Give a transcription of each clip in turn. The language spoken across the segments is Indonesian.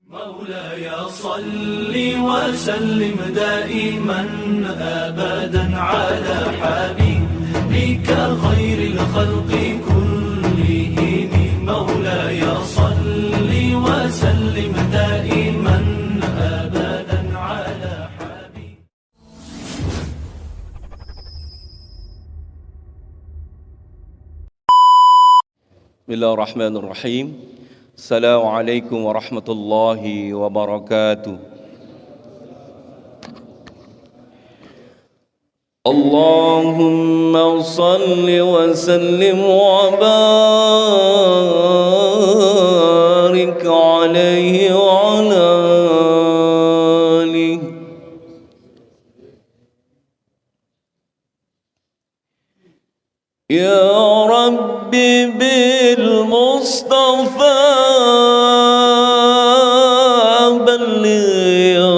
مولاي صل وسلم دائما أبدا على حبيبك خير الخلق كلهم. مولاي صل وسلم دائما أبدا على حبيبك. بسم الله الرحمن الرحيم. Assalamualaikum warahmatullahi wabarakatuh. Allahumma salli wa sallim wa barik alaihi wa ala alihi. Ya Rabbi bil Mustafa بلغ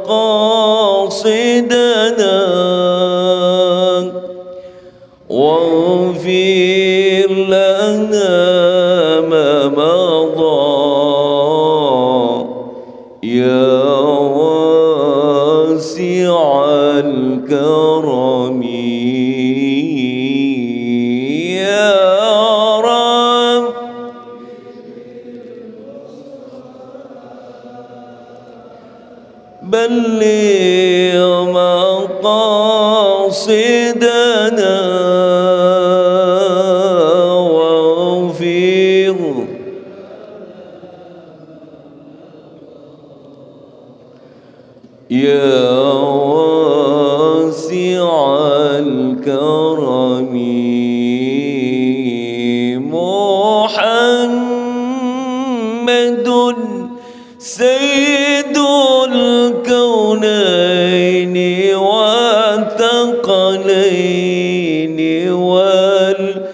مقاصدنا واغفر لنا ما مضى يا واسع الكرم بلغ مقاصدنا واغفر يا واسع الكرم محمد سيد الكونين والثقلين والفريقين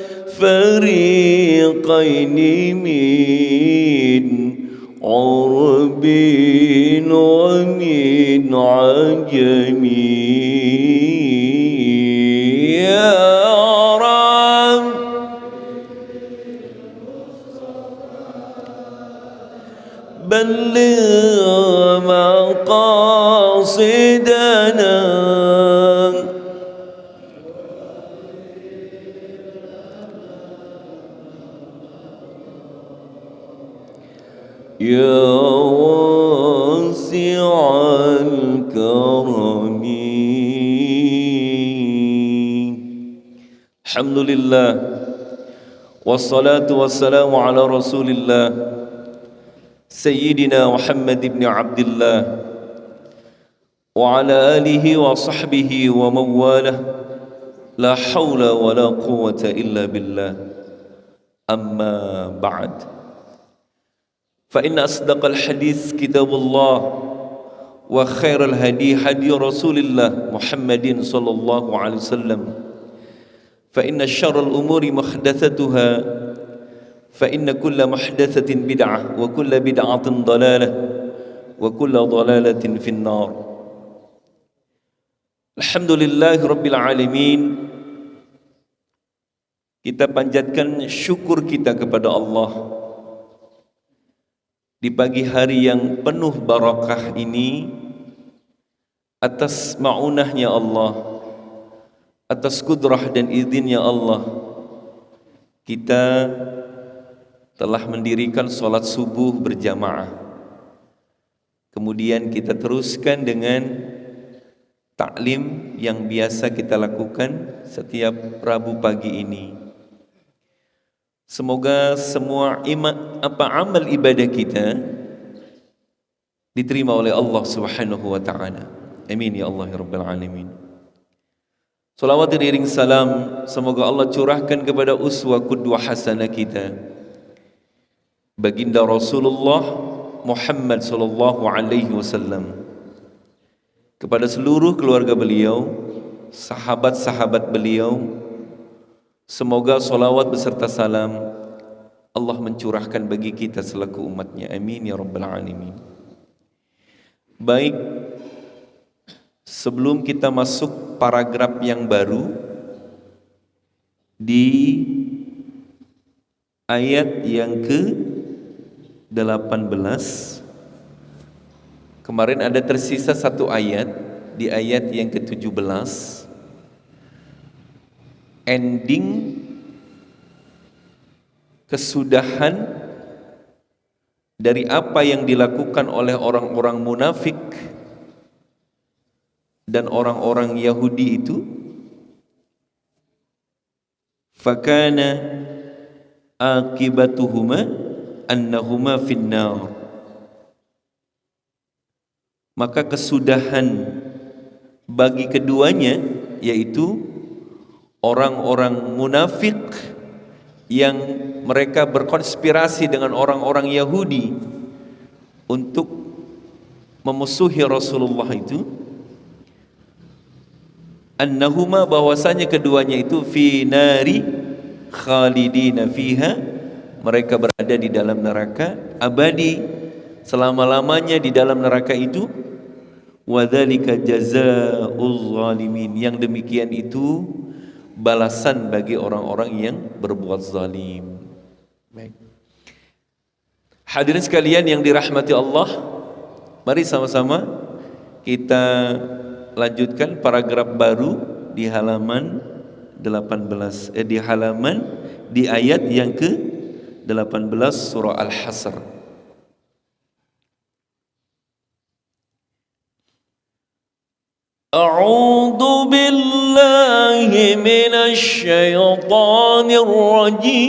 من عرب ومن عجم يا رب بلغ مقاصدنا يا واسع الكرم. الحمد لله والصلاة والسلام على رسول الله سيدنا محمد بن عبد الله وعلى آله وصحبه ومن والاه لا حول ولا قوة إلا بالله. أما بعد فإن أصدق الحديث كتاب الله وخير الهدي هدي رسول الله محمد صلى الله عليه وسلم فإن شر الأمور محدثاتها فإن كل محدثة بدعة وكل بدعة ضلالة وكل ضلالة في النار. Alhamdulillah Rabbil Alamin. Kita panjatkan syukur kita kepada Allah di pagi hari yang penuh barakah ini atas ma'unahnya Allah, atas kudrah dan izinnya Allah, kita telah mendirikan sholat subuh berjamaah. Kemudian kita teruskan dengan taklim yang biasa kita lakukan setiap Rabu pagi ini. Semoga semua amal ibadah kita diterima oleh Allah Subhanahu wa taala. Amin ya Allah ya rabbal alamin. Salawat dan iring salam semoga Allah curahkan kepada uswah qudwah hasanah kita, baginda Rasulullah Muhammad sallallahu alaihi wasallam, kepada seluruh keluarga beliau, sahabat-sahabat beliau. Semoga salawat beserta salam Allah mencurahkan bagi kita selaku umatnya. Amin ya rabbal alamin. Baik, sebelum kita masuk paragraf yang baru di ayat yang ke-18 Kemarin ada tersisa satu ayat, di ayat yang ke-17, ending kesudahan dari apa yang dilakukan oleh orang-orang munafik dan orang-orang Yahudi itu. Fakana akibatuhuma annahuma finnar, maka kesudahan bagi keduanya yaitu orang-orang munafik yang mereka berkonspirasi dengan orang-orang Yahudi untuk memusuhi Rasulullah itu, annahuma, bahwasanya keduanya itu fi nari khalidina fiha, mereka berada di dalam neraka abadi selama-lamanya di dalam neraka itu. Wa dzalika jazaa'uz zalimin, yang demikian itu balasan bagi orang-orang yang berbuat zalim. Baik. Hadirin sekalian yang dirahmati Allah, mari sama-sama kita lanjutkan paragraf baru di halaman 18, di ayat yang ke-18 surah Al-Hasr. A'udzu billahi minasy syaithanir rajim.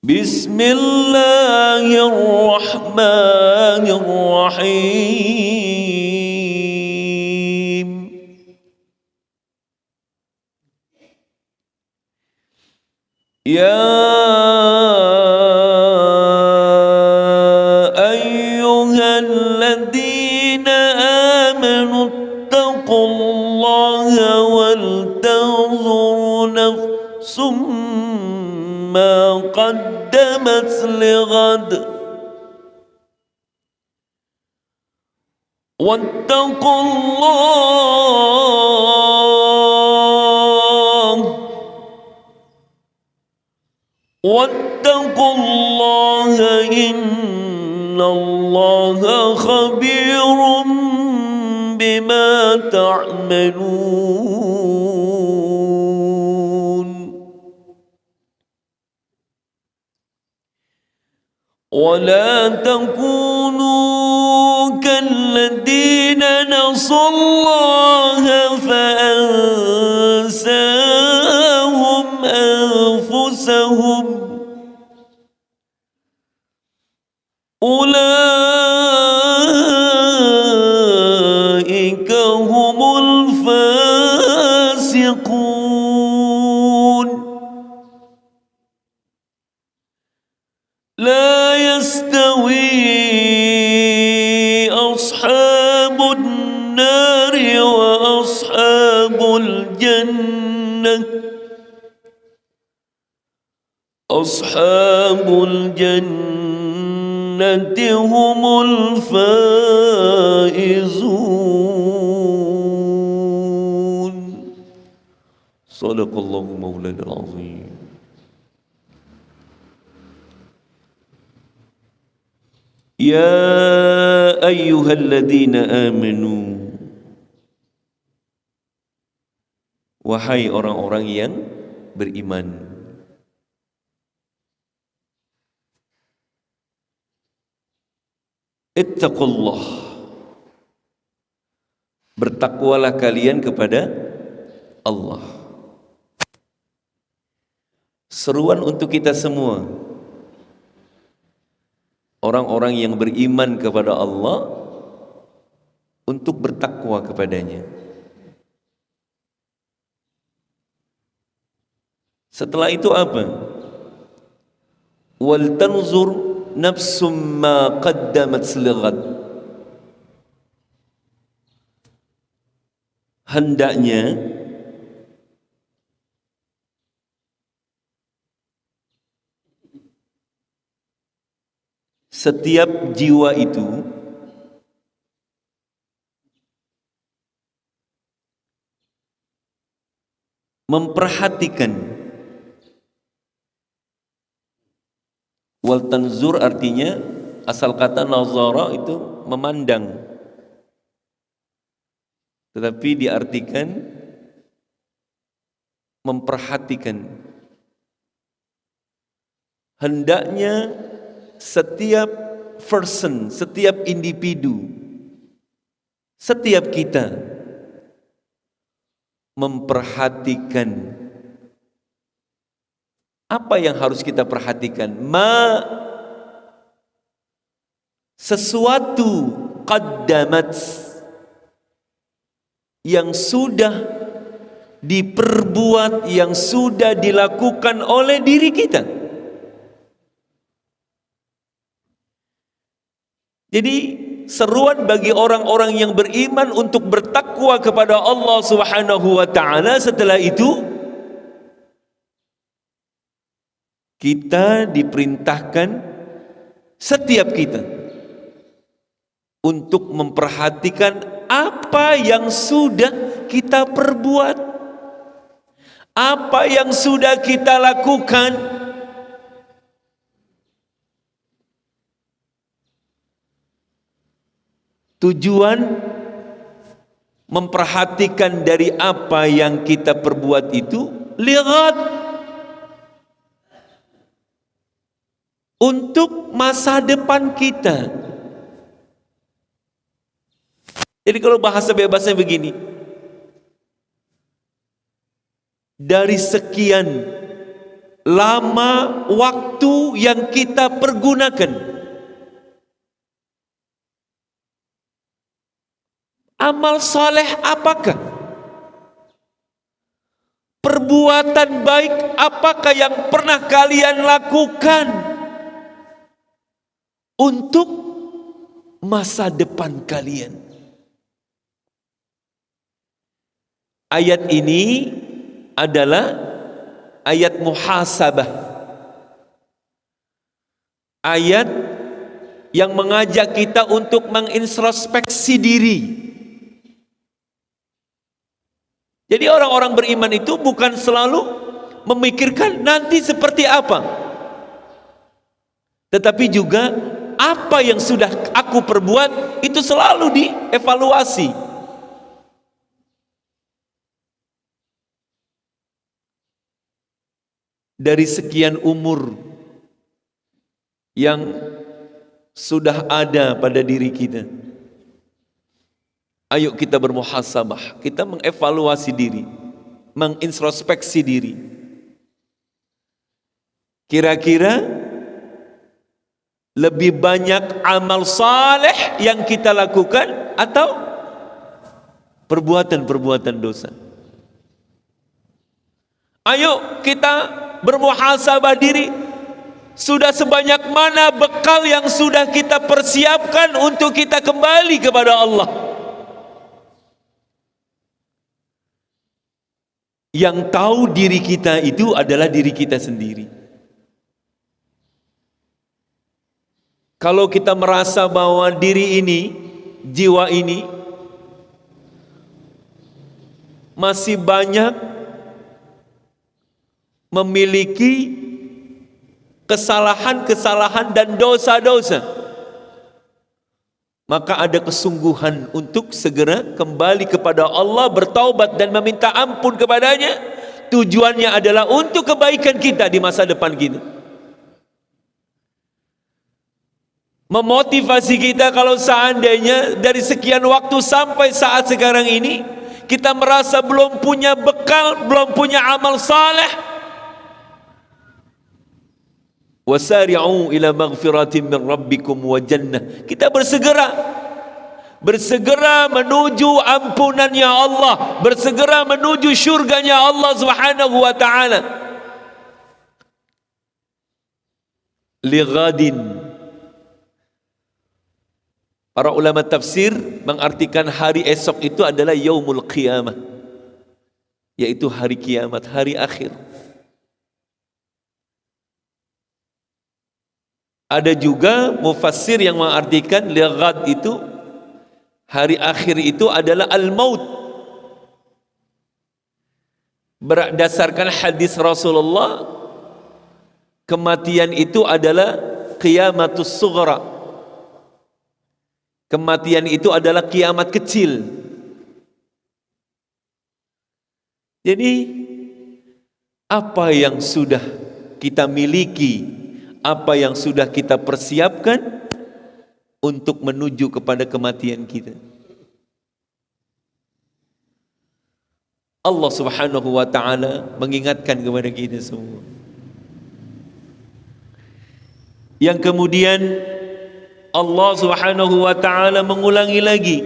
Bismillahirrahmanirrahim. Ya ayyuhalladzina amanu taqullaha wal tanzur nafsum ma qaddamat lighad wattaqullaha innallaha khabirum bima ta'malun. ولا تكونوا كالذين نسوا الله فأنساهم أنفسهم أولئك هم الفاسقون. لا يستوي أصحاب النار وأصحاب الجنة أصحاب الجنة هم الفائزون. صدق الله مولانا العظيم. Ya ayyuhalladzina amanu, wahai orang-orang yang beriman, ittaqullah, bertakwalah kalian kepada Allah. Seruan untuk kita semua, orang-orang yang beriman kepada Allah, untuk bertakwa kepadanya. Setelah itu apa? Wal tanzur nafsum ma qaddamat lighad. Hendaknya setiap jiwa itu memperhatikan Wal tanzur artinya, asal kata nazara itu memandang, tetapi diartikan memperhatikan. Hendaknya setiap person, setiap individu, setiap kita memperhatikan. Apa yang harus kita perhatikan? Sesuatu qaddamat, yang sudah diperbuat, yang sudah dilakukan oleh diri kita. Jadi seruan bagi orang-orang yang beriman untuk bertakwa kepada Allah Subhanahu wa taala. Setelah itu kita diperintahkan, setiap kita, untuk memperhatikan apa yang sudah kita perbuat, apa yang sudah kita lakukan. Tujuan memperhatikan dari apa yang kita perbuat itu lihat untuk masa depan kita. Jadi kalau bahasa bebasnya begini, dari sekian lama waktu yang kita pergunakan, amal saleh apakah? Perbuatan baik apakah yang pernah kalian lakukan untuk masa depan kalian? Ayat ini adalah ayat muhasabah. Ayat yang mengajak kita untuk mengintrospeksi diri. Jadi orang-orang beriman itu bukan selalu memikirkan nanti seperti apa, tetapi juga apa yang sudah aku perbuat itu selalu dievaluasi. Dari sekian umur yang sudah ada pada diri kita, ayo kita bermuhasabah, kita mengevaluasi diri, mengintrospeksi diri. Kira-kira lebih banyak amal saleh yang kita lakukan atau perbuatan-perbuatan dosa? Ayo kita bermuhasabah diri. Sudah sebanyak mana bekal yang sudah kita persiapkan untuk kita kembali kepada Allah? Yang tahu diri kita itu adalah diri kita sendiri. Kalau kita merasa bahwa diri ini, jiwa ini masih banyak memiliki kesalahan-kesalahan dan dosa-dosa, maka ada kesungguhan untuk segera kembali kepada Allah, bertaubat dan meminta ampun kepadanya. Tujuannya adalah untuk kebaikan kita di masa depan kita. Memotivasi kita kalau seandainya dari sekian waktu sampai saat sekarang ini kita merasa belum punya bekal, belum punya amal saleh. Wasari'u ila maghfiratin min rabbikum wa jannah. Kita bersegera menuju ampunannya Allah, bersegera menuju syurganya Allah Subhanahu wa taala. Lighadin, para ulama tafsir mengartikan hari esok itu adalah yaumul qiyamah, yaitu hari kiamat, hari akhir. Ada juga mufassir yang mengartikan lighad itu, hari akhir itu adalah al-maut. Berdasarkan hadis Rasulullah, kematian itu adalah qiyamatus sughra. Kematian itu adalah kiamat kecil. Jadi apa yang sudah kita miliki, apa yang sudah kita persiapkan untuk menuju kepada kematian kita. Allah Subhanahu wa ta'ala mengingatkan kepada kita semua. Yang kemudian Allah Subhanahu wa ta'ala mengulangi lagi,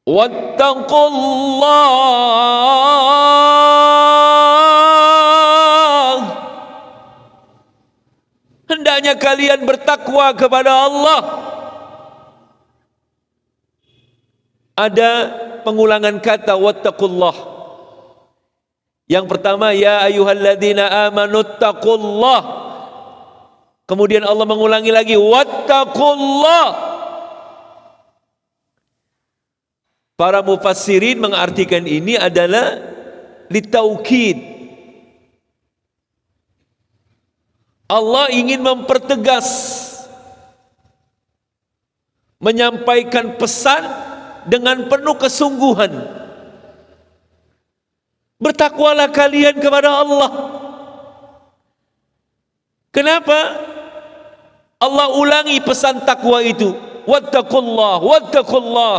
wattaqullah, hendaknya kalian bertakwa kepada Allah. Ada pengulangan kata wattaqullah. Yang pertama, ya ayyuhalladzina amanu taqullah. Kemudian Allah mengulangi lagi wattaqullah. Para mufassirin mengartikan ini adalah litaukid. Allah ingin mempertegas, menyampaikan pesan dengan penuh kesungguhan. Bertakwalah kalian kepada Allah. Kenapa Allah ulangi pesan takwa itu? Wattaqullah, wattaqullah.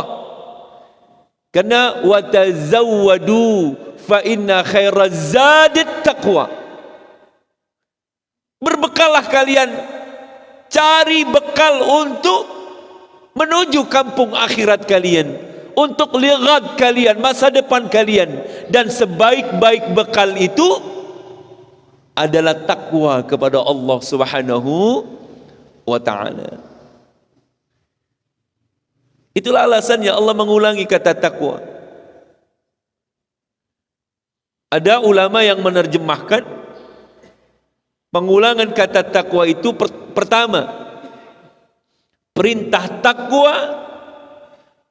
Karena watazawwadu fa inna khairaz zadit taqwa. Berbekallah kalian, cari bekal untuk menuju kampung akhirat kalian, untuk ligat kalian, masa depan kalian. Dan sebaik-baik bekal itu adalah takwa kepada Allah Subhanahu wa ta'ala. Itulah alasannya Allah mengulangi kata takwa. Ada ulama yang menerjemahkan pengulangan kata takwa itu pertama, perintah takwa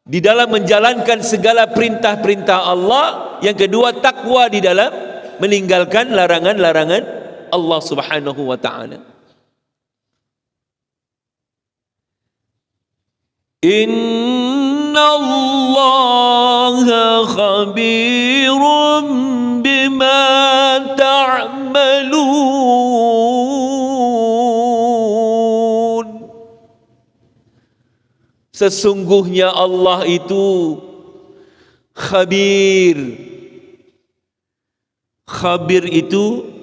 di dalam menjalankan segala perintah-perintah Allah. Yang kedua, takwa di dalam meninggalkan larangan-larangan Allah Subhanahu wa ta'ala. Inna Allaha khabirum bima ta'malun. Sesungguhnya Allah itu khabir. Khabir itu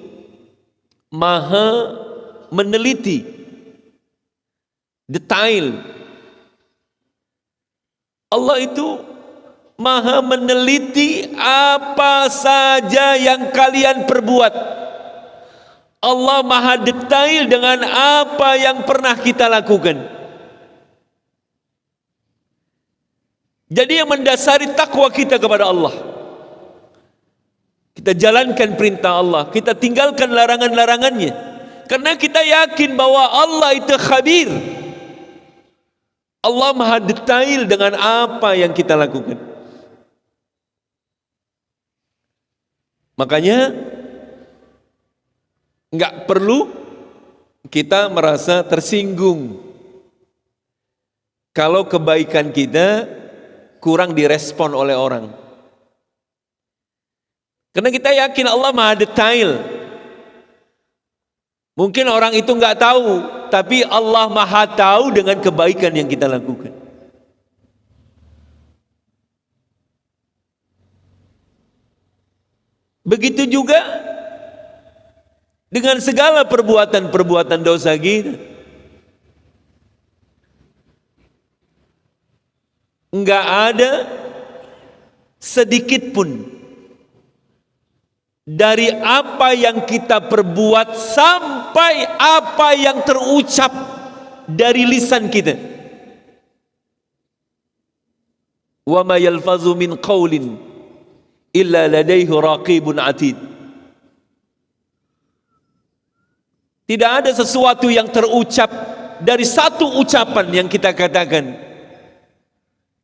maha meneliti, detail. Allah itu maha meneliti apa saja yang kalian perbuat. Allah maha detail dengan apa yang pernah kita lakukan. Jadi yang mendasari takwa kita kepada Allah, kita jalankan perintah Allah, kita tinggalkan larangan-larangannya, karena kita yakin bahwa Allah itu khabir. Allah maha detail dengan apa yang kita lakukan. Makanya enggak perlu kita merasa tersinggung kalau kebaikan kita kurang direspon oleh orang. Karena kita yakin Allah maha detail. Mungkin orang itu enggak tahu, tapi Allah maha tahu dengan kebaikan yang kita lakukan. Begitu juga dengan segala perbuatan-perbuatan dosa kita. Enggak ada sedikit pun dari apa yang kita perbuat sampai apa yang terucap dari lisan kita. Wa ma yalfazu min qaulin illa ladaihi raqibun atid. Tidak ada sesuatu yang terucap dari satu ucapan yang kita katakan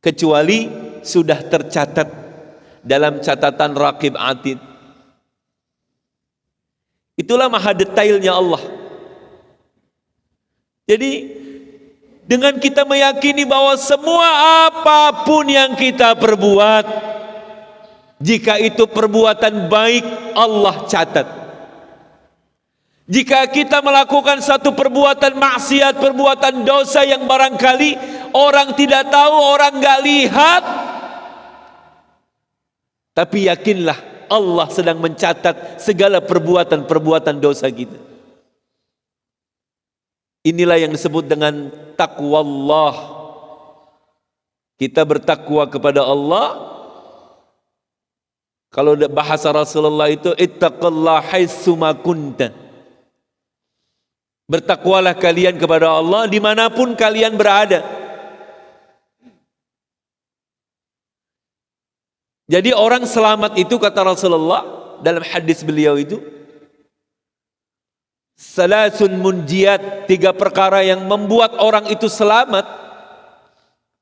kecuali sudah tercatat dalam catatan raqib atid. Itulah maha detailnya Allah. Jadi dengan kita meyakini bahwa semua apapun yang kita perbuat, jika itu perbuatan baik, Allah catat. Jika kita melakukan satu perbuatan maksiat, perbuatan dosa yang barangkali orang tidak tahu, orang nggak lihat, tapi yakinlah Allah sedang mencatat segala perbuatan-perbuatan dosa kita. Inilah yang disebut dengan taqwallah. Kita bertakwa kepada Allah. Kalau bahasa Rasulullah itu ittaqallah haitsuma kunta. Bertakwalah kalian kepada Allah dimanapun kalian berada. Jadi orang selamat itu kata Rasulullah dalam hadis beliau itu, salasun munjiat, 3 perkara yang membuat orang itu selamat.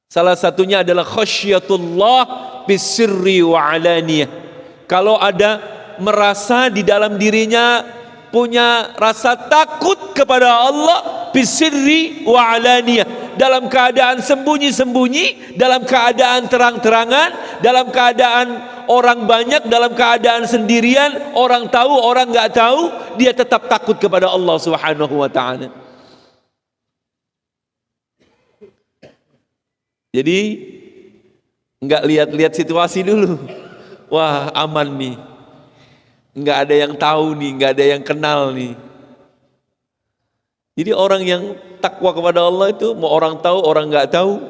Salah satunya adalah khasyatullah bisirri wa alaniyah. Kalau ada merasa di dalam dirinya punya rasa takut kepada Allah bisirri wa alaniyah, dalam keadaan sembunyi-sembunyi, dalam keadaan terang-terangan, dalam keadaan orang banyak, dalam keadaan sendirian, orang tahu, orang nggak tahu, dia tetap takut kepada Allah Subhanahu wa ta'ala. Jadi nggak lihat-lihat situasi dulu. Wah, aman nih. Nggak ada yang tahu nih, nggak ada yang kenal nih. Jadi orang yang takwa kepada Allah itu mau orang tahu, orang nggak tahu,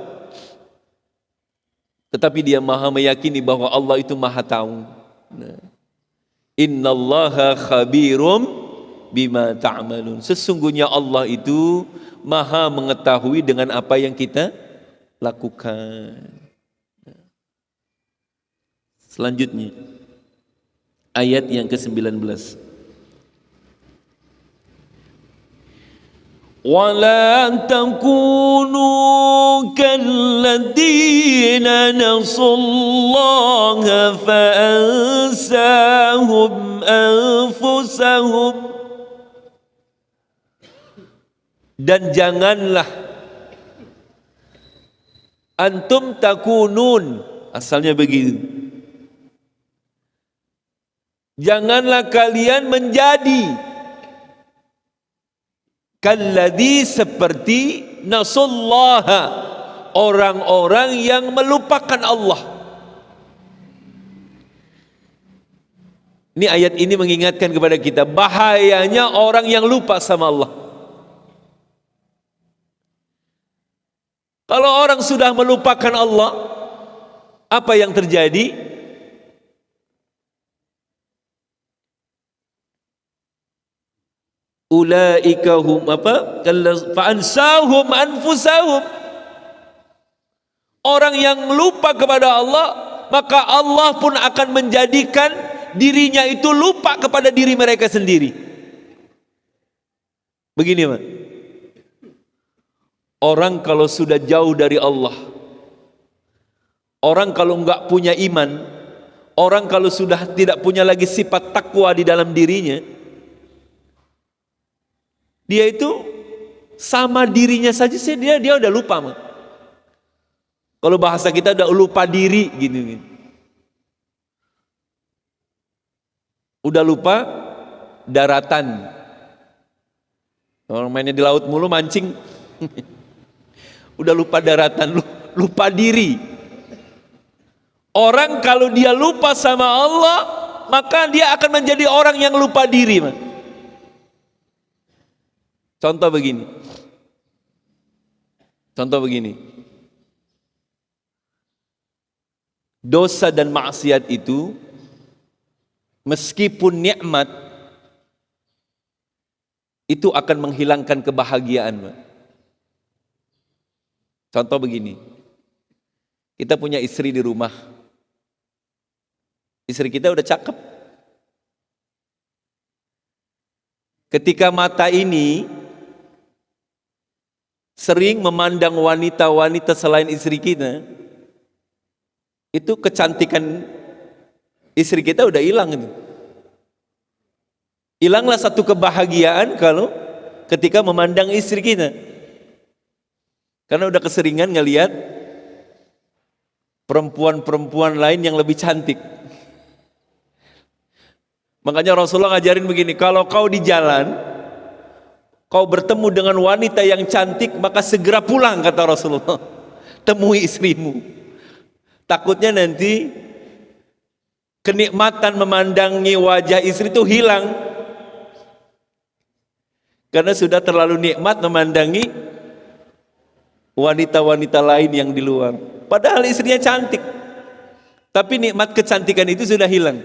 tetapi dia maha meyakini bahwa Allah itu maha tahu. Nah. Innallaha khabirum bima ta'malun. Sesungguhnya Allah itu maha mengetahui dengan apa yang kita lakukan. Selanjutnya ayat yang ke-19. وَلَا تَكُونُوا كَالَّذِينَ نَسُوا اللَّهَ فَأَنسَاهُمْ أَنفُسَهُمْ. Dan janganlah antum takunun, asalnya begitu, janganlah kalian menjadi kalladzi, seperti nasullaha, orang-orang yang melupakan Allah. Ini ayat ini mengingatkan kepada kita bahayanya orang yang lupa sama Allah. Kalau orang sudah melupakan Allah, apa yang terjadi? Ulaika hum fa'ansahum anfusahum. Orang yang lupa kepada Allah, maka Allah pun akan menjadikan dirinya itu lupa kepada diri mereka sendiri. Begini, Pak. Orang kalau sudah jauh dari Allah, orang kalau enggak punya iman, orang kalau sudah tidak punya lagi sifat takwa di dalam dirinya, dia itu sama dirinya saja sih dia udah lupa, Mak. Kalau bahasa kita udah lupa diri gitu. Udah lupa daratan. Orang mainnya di laut mulu mancing. Udah lupa daratan, lupa diri. Orang kalau dia lupa sama Allah, maka dia akan menjadi orang yang lupa diri, Mak. Contoh begini. Dosa dan maksiat itu meskipun nikmat itu akan menghilangkan kebahagiaan. Contoh begini. Kita punya istri di rumah. Istri kita udah cakep. Ketika mata ini sering memandang wanita-wanita selain istri kita, itu kecantikan istri kita udah hilang itu. Hilanglah satu kebahagiaan kalau ketika memandang istri kita. Karena udah keseringan ngelihat perempuan-perempuan lain yang lebih cantik. Makanya Rasulullah ngajarin begini, kalau kau di jalan, kau bertemu dengan wanita yang cantik, maka segera pulang, kata Rasulullah. Temui istrimu. Takutnya nanti kenikmatan memandangi wajah istri itu hilang. Karena sudah terlalu nikmat memandangi wanita-wanita lain yang di luar. Padahal istrinya cantik. Tapi nikmat kecantikan itu sudah hilang.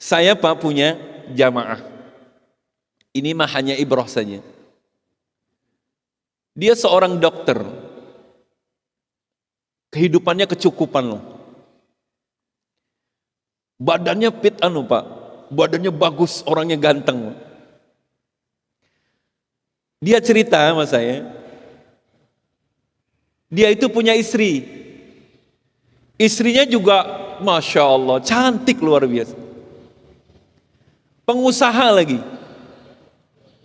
Saya Pak punya jamaah. Ini mah hanya ibrah saja. Dia seorang dokter. Kehidupannya kecukupan loh. Badannya fit Pak. Badannya bagus, orangnya ganteng. Dia cerita sama saya. Dia itu punya istri. Istrinya juga Masya Allah, cantik luar biasa. Pengusaha lagi.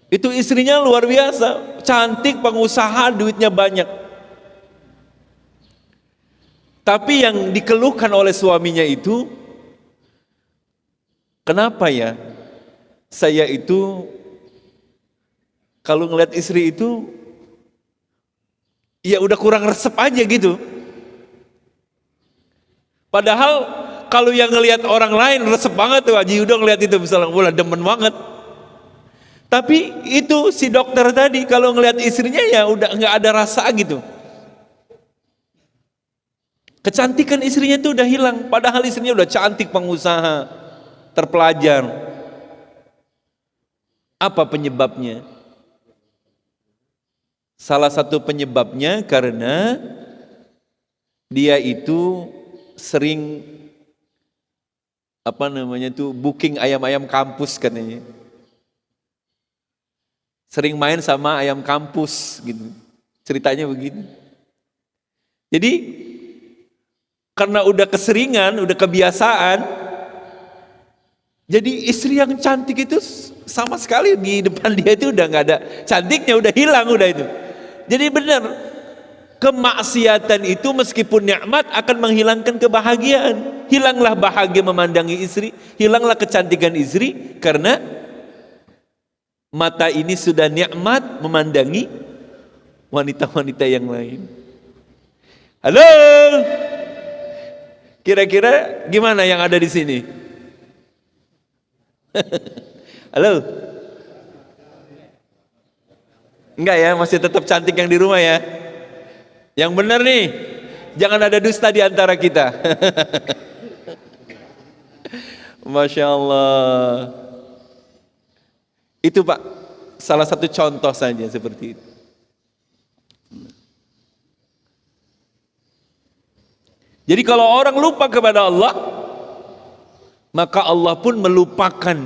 Itu istrinya luar biasa, cantik, pengusaha, duitnya banyak. Tapi yang dikeluhkan oleh suaminya itu, kenapa ya saya itu kalau ngeliat istri itu ya udah kurang resep aja gitu. Padahal kalau yang ngelihat orang lain resep banget tuh, Haji Udo ngelihat itu misalnya, wah demen banget. Tapi itu si dokter tadi kalau ngelihat istrinya ya udah nggak ada rasa gitu. Kecantikan istrinya itu udah hilang, padahal istrinya udah cantik, pengusaha, terpelajar. Apa penyebabnya? Salah satu penyebabnya karena dia itu sering booking ayam-ayam kampus katanya. Sering main sama ayam kampus gitu. Ceritanya begitu. Jadi karena udah keseringan, udah kebiasaan, jadi istri yang cantik itu sama sekali di depan dia itu udah nggak ada cantiknya, udah hilang udah itu. Jadi benar, kemaksiatan itu meskipun nikmat akan menghilangkan kebahagiaan. Hilanglah bahagia memandangi istri, hilanglah kecantikan istri karena mata ini sudah nikmat memandangi wanita-wanita yang lain. Halo, kira-kira gimana yang ada di sini? Halo, enggak ya, masih tetap cantik yang di rumah ya. Yang benar nih, jangan ada dusta di antara kita. Masya Allah. Itu Pak, salah satu contoh saja seperti itu. Jadi kalau orang lupa kepada Allah, maka Allah pun melupakan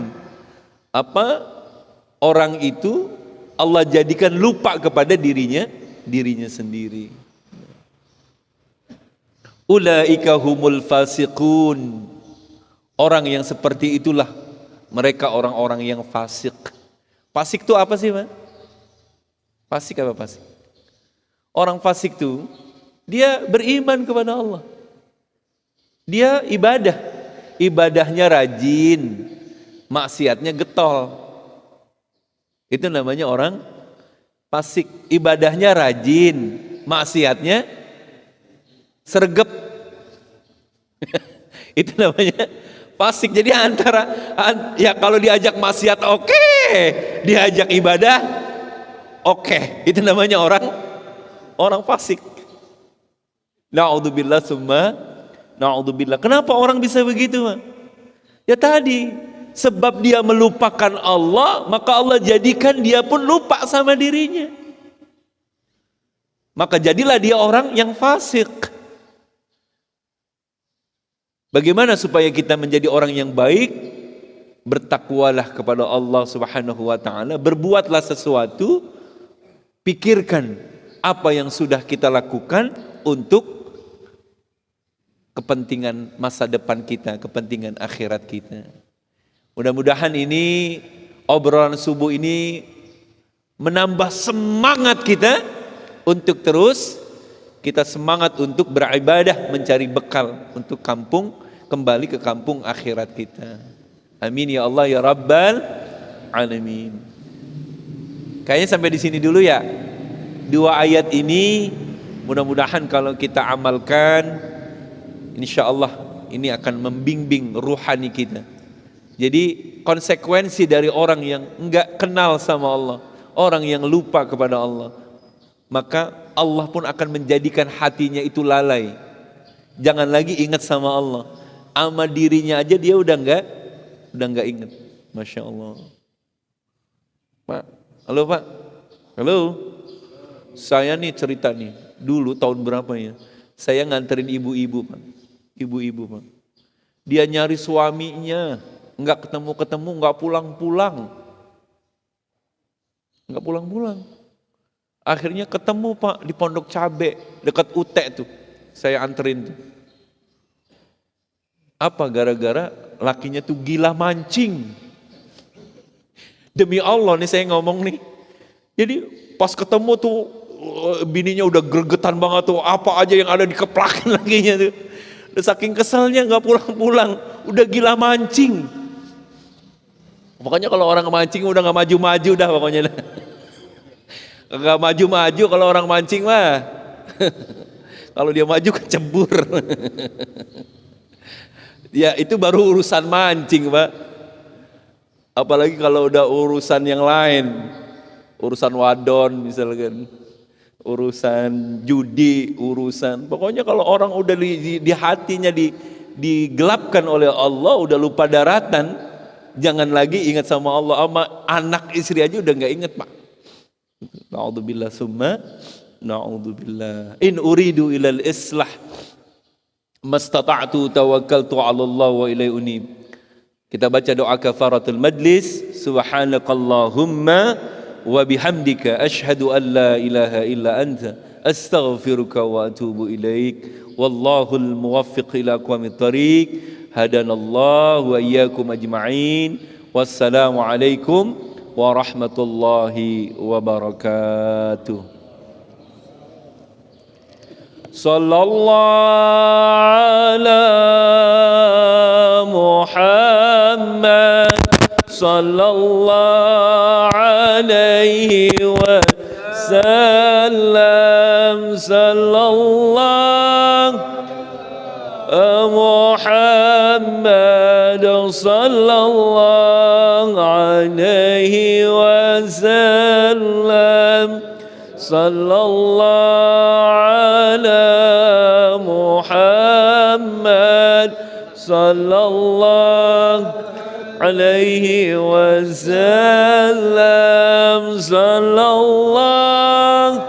orang itu. Allah jadikan lupa kepada dirinya sendiri. Ulaika humul fasiqun. Orang yang seperti itulah mereka orang-orang yang fasik. Fasik itu apa sih, Pak? Fasik apa fasik? Orang fasik itu dia beriman kepada Allah. Dia ibadah. Ibadahnya rajin, maksiatnya getol. Itu namanya orang fasik. Ibadahnya rajin, maksiatnya sergep. Itu namanya fasik. Jadi ya kalau diajak maksiat oke, diajak ibadah oke. Itu namanya orang fasik. Na'udzubillah summa na'udzubillah. Kenapa orang bisa begitu, Pak? Ya tadi, sebab dia melupakan Allah, maka Allah jadikan dia pun lupa sama dirinya. Maka jadilah dia orang yang fasik. Bagaimana supaya kita menjadi orang yang baik? Bertakwalah kepada Allah Subhanahu wa taala, berbuatlah sesuatu, pikirkan apa yang sudah kita lakukan untuk kepentingan masa depan kita, kepentingan akhirat kita. Mudah-mudahan ini obrolan subuh ini menambah semangat kita untuk terus kita semangat untuk beribadah, mencari bekal untuk kembali ke kampung akhirat kita. Amin ya Allah ya Rabbal Alamin. Kayaknya sampai di sini dulu ya. Dua ayat ini mudah-mudahan kalau kita amalkan, insya Allah ini akan membimbing ruhani kita. Jadi konsekuensi dari orang yang enggak kenal sama Allah, orang yang lupa kepada Allah, maka Allah pun akan menjadikan hatinya itu lalai. Jangan lagi ingat sama Allah, sama dirinya aja dia udah enggak ingat. Masya Allah. Pak, halo Pak, halo. Saya nih cerita nih, dulu tahun berapa ya? Saya nganterin ibu-ibu Pak, ibu-ibu Pak. Dia nyari suaminya, enggak ketemu-ketemu, enggak pulang-pulang. Enggak pulang-pulang. Akhirnya ketemu Pak di Pondok Cabe dekat UT tuh. Saya anterin tuh. Apa gara-gara lakinya tuh gila mancing. Demi Allah nih saya ngomong nih. Jadi pas ketemu tuh bininya udah gregetan banget tuh, apa aja yang ada dikeplakin lakinya tuh. Udah saking keselnya enggak pulang-pulang, udah gila mancing. Pokoknya kalau orang mancing udah enggak maju-maju dah pokoknya. Enggak maju-maju kalau orang mancing mah. Kalau dia maju kecebur. Ya itu baru urusan mancing Pak. Apalagi kalau udah urusan yang lain. Urusan wadon misalkan. Urusan judi, pokoknya kalau orang udah di hatinya digelapkan oleh Allah, udah lupa daratan, jangan lagi ingat sama Allah. Sama anak istri aja udah nggak ingat Pak. Na'udzubillah summa na'udzubillah. In uridu ilal islah mastata'tu tawakkaltu 'ala Allah wa ilaihi unib. Kita baca doa kafaratul majlis. Subhanakallahumma wa bihamdika asyhadu an la ilaha illa anta astaghfiruka wa atubu ilaik. Wallahul muwaffiq ila aqwamit thariq. Hadanallahu wa iyyakum ajma'in. Wassalamu alaikum warahmatullahi wabarakatuh. Sallallahu ala Muhammad sallallahu alaihi wasallam. Sallallahu Muhammad sallallahu alaihi wasallam. Sallallahu ala Muhammad sallallahu alaihi wasallam. Sallallahu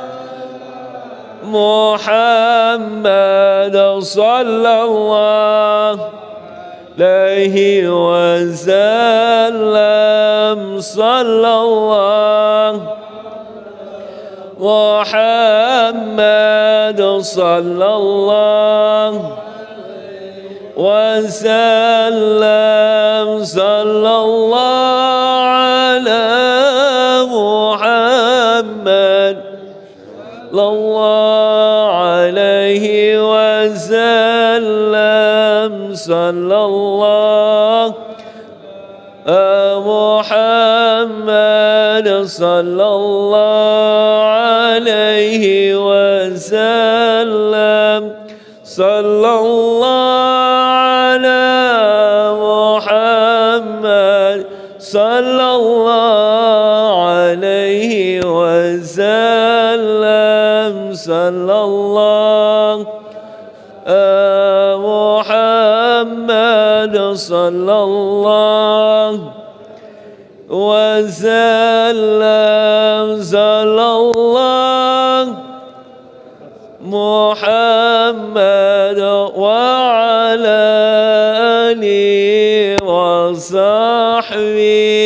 Muhammad sallallahu alaihi wasallam. Sallallahu Muhammad sallallahu wasallam. Sallallahu ala Muhammad sallallahu alaihi wasallam. Sallallahu Muhammad sallallahu alaihi wasallam. Sallallahu ala Muhammad sallallahu alaihi wasallam. Sallallahu Muhammad sallallahu wasallam. Sallallahu Muhammad wa ala alihi wa sahbihi